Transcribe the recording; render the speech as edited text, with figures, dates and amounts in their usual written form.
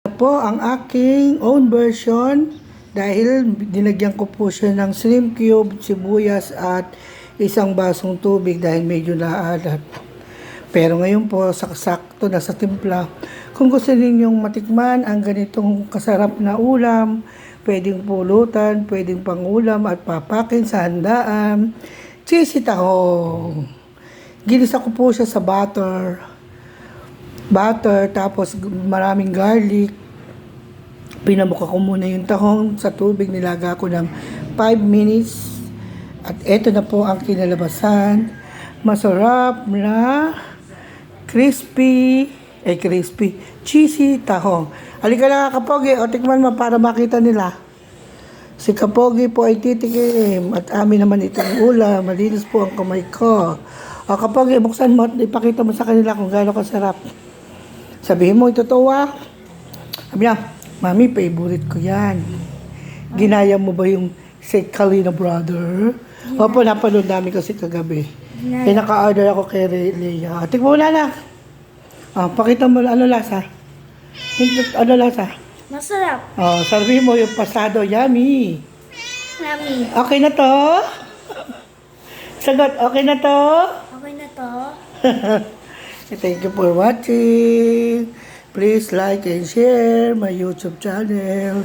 Po ang aking own version dahil dinagyan ko po siya ng shrimp cube, sibuyas at isang basong tubig dahil medyo naalat. Pero ngayon po, sakto na sa timpla. Kung gusto ninyong matikman ang ganitong kasarap na ulam, pwedeng pulutan, pwedeng pangulam at papakin sa handaan, cheesy tahong. Ginisa ko po siya sa butter, tapos maraming garlic. Pinamuka ko muna yung tahong sa tubig, nilaga ko ng 5 minutes. At eto na po ang kinalabasan. Masarap na crispy, cheesy tahong. Halika na Kapogi, o tikman mo para makita nila. Si Kapogi po ay titikim at amin naman itong ulam. Malinis po ang kamay ko. O Kapogi, buksan mo at ipakita mo sa kanila kung gaano kasarap. Sabihin mo, ito ah. Sabi niya, Mami, favorite ko yan. Ginaya mo ba yung si Kalina Brother? Opo, napanood namin kasi kagabi. Eh, naka-order ako kay Leia. Tingnan mo na. Pakita mo ano lasa. Ano lasa? Masarap. Sabihin mo yung pasado, yummy. Yummy. Okay na to? Sagot, okay na to? Okay na to. Thank you for watching. Please like and share my YouTube channel.